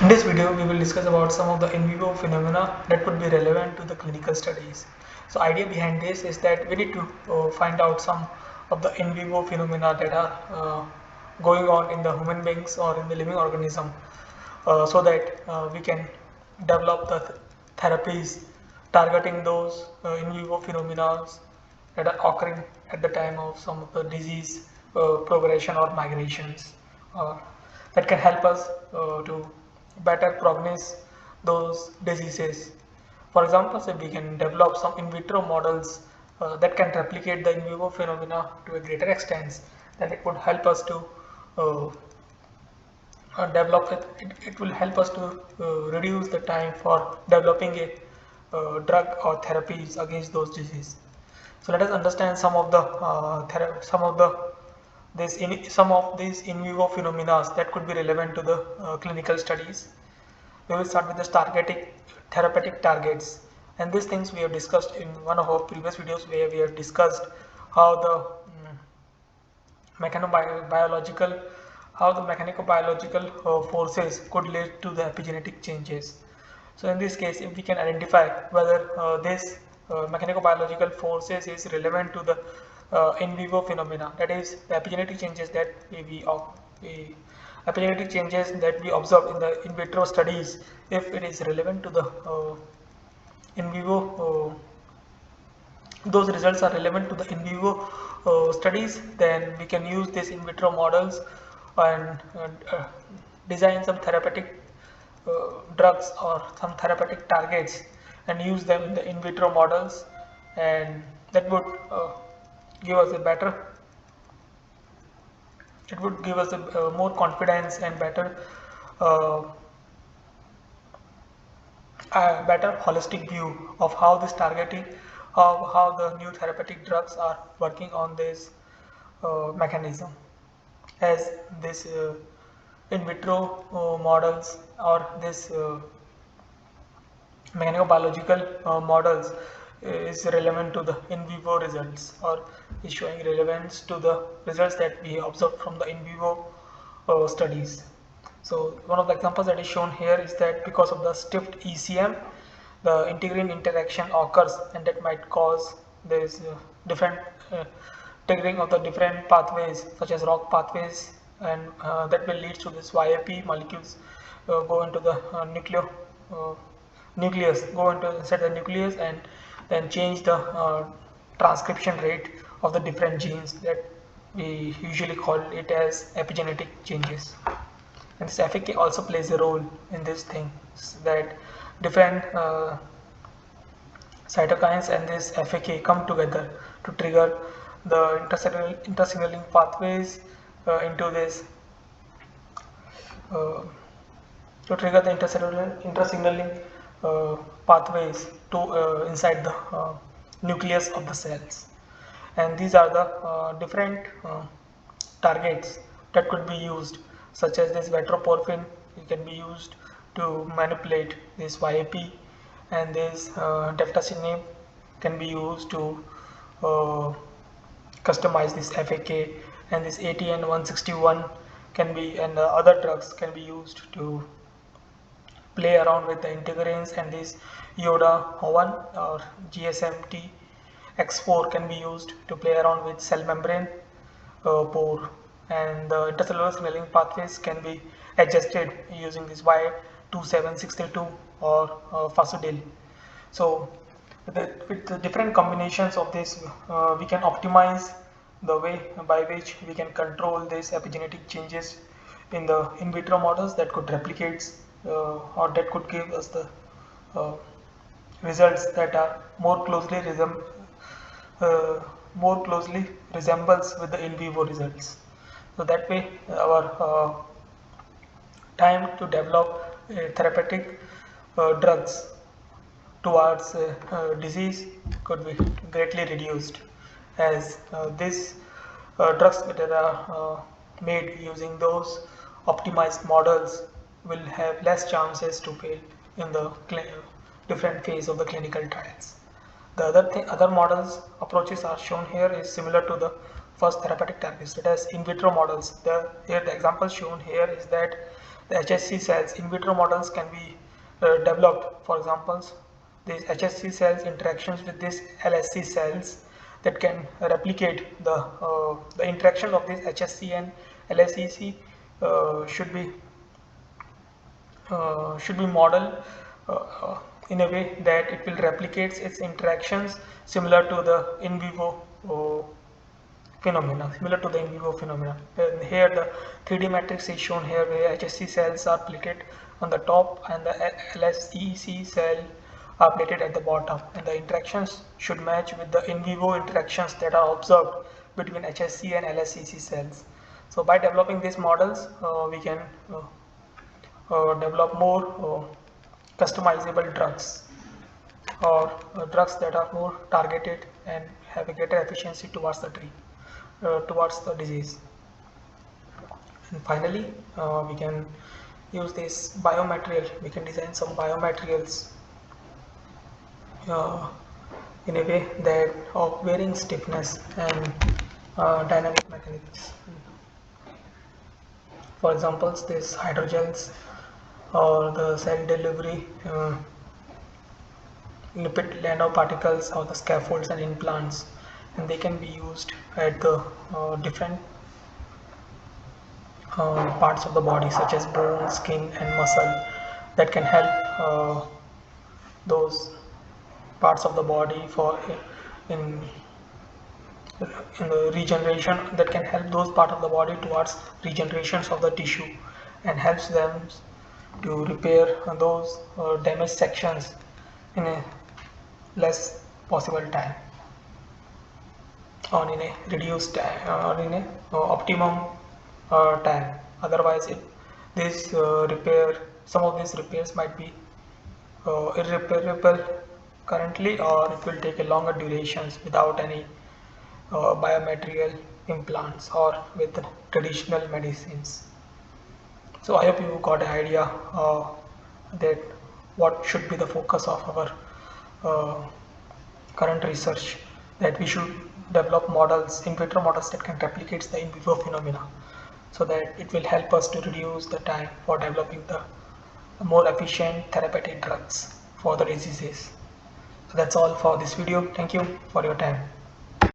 In this video, we will discuss about some of the in vivo phenomena that could be relevant to the clinical studies. So, idea behind this is that we need to find out some of the in vivo phenomena that are going on in the human beings or in the living organism, so that we can develop the therapies targeting those in vivo phenomena that are occurring at the time of some of the disease progression or migrations, that can help us to better prognose those diseases. For example, say we can develop some in vitro models that can replicate the in vivo phenomena to a greater extent, then it would help us to uh, develop it. It will help us to reduce the time for developing a drug or therapies against those diseases. So let us understand some of the some of these in vivo phenomena that could be relevant to the clinical studies. We will start with the therapeutic targets, and these things we have discussed in one of our previous videos where we have discussed how the mechanobiological how the mechanical-biological forces could lead to the epigenetic changes. So in this case, if we can identify whether this mechanical-biological forces is relevant to the in vivo phenomena, that is the epigenetic changes that we epigenetic changes that we observe in the in vitro studies, if it is relevant to the in vivo those results are relevant to the in vivo studies, then we can use these in vitro models and design some therapeutic drugs or some therapeutic targets and use them in the in vitro models, and that would give us a better it would give us a more confidence and uh, better holistic view of how this targeting how the new therapeutic drugs are working on this mechanism, as this in vitro models or this mechanobiological models is relevant to the in vivo results, or is showing relevance to the results that we observed from the in vivo studies. So one of the examples that is shown here is that because of the stiff ECM, the integrin interaction occurs, and that might cause this different triggering of the different pathways such as ROC pathways, and that will lead to this YAP molecules go into the uh, nucleus, go into inside the nucleus, and then change the transcription rate of the different genes that we usually call it as epigenetic changes. And this FAK also plays a role in this thing, that different cytokines and this FAK come together to trigger the intersignaling pathways into this uh, to trigger the intersignaling pathways to inside the nucleus of the cells. And these are the different targets that could be used, such as this vetroporphin. It can be used to manipulate this YAP, and this deftacinib can be used to uh, customize this FAK, and this ATN 161 can be, and other drugs can be used to play around with the integrins, and this Yoda 1 or GSMT X4 can be used to play around with cell membrane pore, and the intercellular signaling pathways can be adjusted using this Y27632 or Fasudil. So with the different combinations of this, we can optimize the way by which we can control these epigenetic changes in the in vitro models that could replicate or that could give us the uh, results that are uh, more closely resembles with the in vivo results. So that way our time to develop therapeutic drugs towards disease could be greatly reduced, as these drugs that are made using those optimized models will have less chances to fail in the different phase of the clinical trials. The other models approaches are shown here is similar to the first therapeutic targets, that is in vitro models. Here the example shown here is that the HSC cells, in vitro models can be developed. For example, these HSC cells interactions with these LSC cells that can replicate the interaction of this HSC and LSEC should be modeled in a way that it will replicate its interactions similar to the in vivo phenomena, And here the 3D matrix is shown here, where HSC cells are plated on the top and the LSEC cell are plated at the bottom, and the interactions should match with the in vivo interactions that are observed between HSC and LSEC cells. So by developing these models, we can develop more customizable drugs, or drugs that are more targeted and have a greater efficiency towards the disease. And finally, we can use this biomaterial. We can design some biomaterials in a way that of varying stiffness and dynamic mechanisms. For example, this hydrogels or the cell delivery lipid nanoparticles or the scaffolds and implants, and they can be used at the different parts of the body, such as bone, skin and muscle, that can help those parts of the body for in in the regeneration, that can help those part of the body towards regenerations of the tissue, and helps them to repair those damaged sections in a less possible time, or in a reduced time, or in a optimum time. Otherwise, this repair, some of these repairs might be irreparable currently, or it will take a longer durations without any biomaterial implants or with traditional medicines. So I hope you got an idea that what should be the focus of our current research, that we should develop models, in vitro models, that can replicate the in vivo phenomena, so that it will help us to reduce the time for developing the more efficient therapeutic drugs for the diseases. So that's all for this video. Thank you for your time.